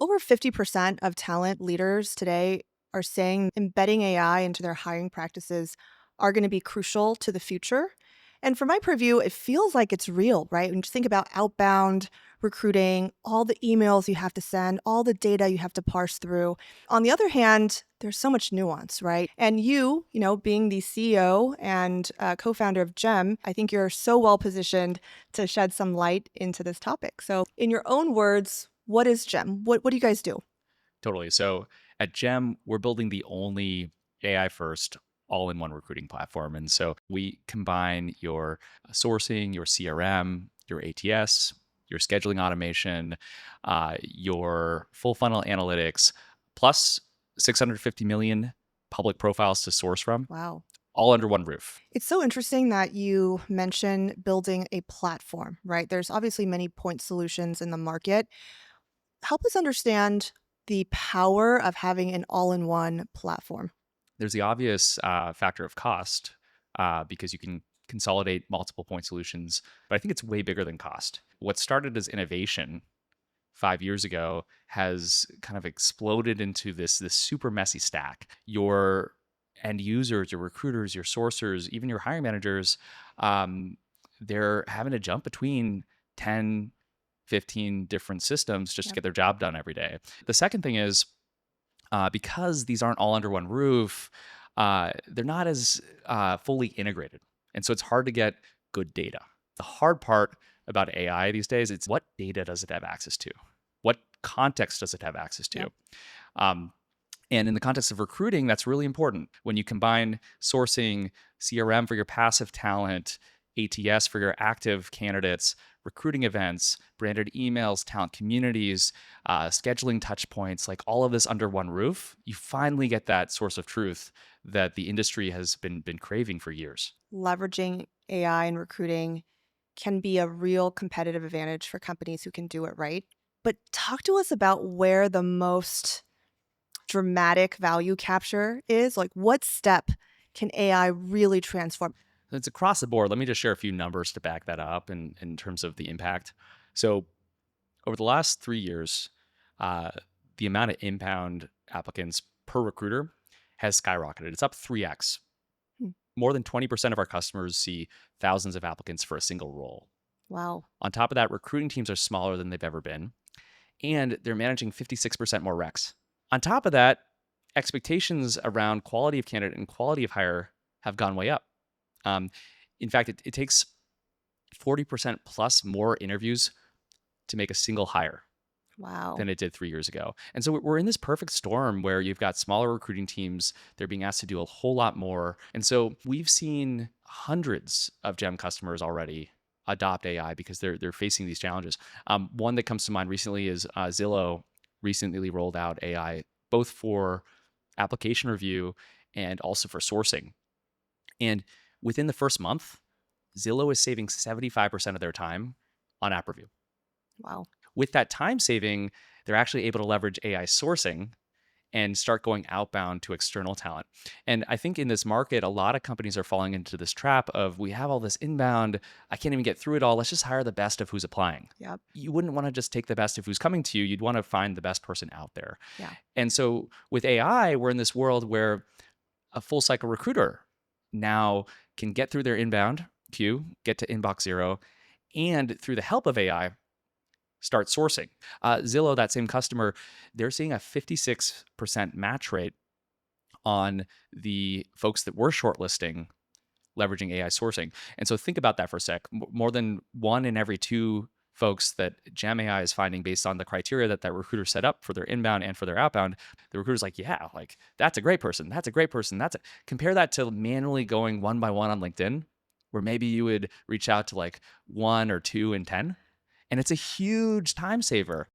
Over 50% of talent leaders today are saying embedding AI into their hiring practices are going to be crucial to the future. And from my purview, it feels like it's real, right? When you think about outbound recruiting, all the emails you have to send, all the data you have to parse through. On the other hand, there's so much nuance, right? And being the CEO and co-founder of Gem, I think you're so well positioned to shed some light into this topic. So, in your own words, what is Gem? What do you guys do? Totally. So at Gem, we're building the only AI first all in one recruiting platform. And so we combine your sourcing, your CRM, your ATS, your scheduling automation, your full funnel analytics, plus 650 million public profiles to source from, Wow. all under one roof. It's so interesting that you mention building a platform, right? There's obviously many point solutions in the market. Help us understand the power of having an all in one platform. There's the obvious factor of cost because you can consolidate multiple point solutions, but I think it's way bigger than cost. What started as innovation 5 years ago has kind of exploded into this super messy stack. Your end users, your recruiters, your sourcers, even your hiring managers, um, they're having to jump between 10, 15 different systems just to Yep. get their job done every day. The second thing is because these aren't all under one roof, they're not as fully integrated. And so it's hard to get good data. The hard part about AI these days, it's what data does it have access to? What context does it have access to? Yep. Um, and in the context of recruiting, that's really important. When you combine sourcing, CRM for your passive talent, ATS for your active candidates, recruiting events, branded emails, talent communities, scheduling touch points, like all of this under one roof, you finally get that source of truth that the industry has been craving for years. Leveraging AI in recruiting can be a real competitive advantage for companies who can do it right. But talk to us about where the most dramatic value capture is. Like, what step can AI really transform? It's across the board. Let me just share a few numbers to back that up in terms of the impact. So over the last 3 years, uh, the amount of inbound applicants per recruiter has skyrocketed. It's up 3x. Hmm. More than 20% of our customers see thousands of applicants for a single role. Wow. On top of that, recruiting teams are smaller than they've ever been, and they're managing 56% more recs. On top of that, expectations around quality of candidate and quality of hire have gone way up. Um, in fact, it takes 40% plus more interviews to make a single hire Wow. than it did 3 years ago. And so we're in this perfect storm where you've got smaller recruiting teams, they're being asked to do a whole lot more. And so we've seen hundreds of Gem customers already adopt AI because they're facing these challenges. One that comes to mind recently is Zillow recently rolled out AI both for application review and also for sourcing. And within the first month, Zillow is saving 75% of their time on app review. Wow. With that time saving, they're actually able to leverage AI sourcing and start going outbound to external talent. And I think in this market, a lot of companies are falling into this trap of we have all this inbound, I can't even get through it all. Let's just hire the best of who's applying. Yep. You wouldn't want to just take the best of who's coming to you. You'd want to find the best person out there. Yeah. And so with AI, we're in this world where a full cycle recruiter now can get through their inbound queue, get to inbox zero, and through the help of AI, start sourcing. Zillow, that same customer, they're seeing a 56% match rate on the folks that we're shortlisting leveraging AI sourcing. And so think about that for a sec. More than one in every two folks that Gem AI is finding based on the criteria that recruiter set up for their inbound and for their outbound, the recruiter's like, yeah, like that's a great person. That's a great person. Compare that to manually going one by one on LinkedIn, where maybe you would reach out to like one or two in 10. And it's a huge time saver.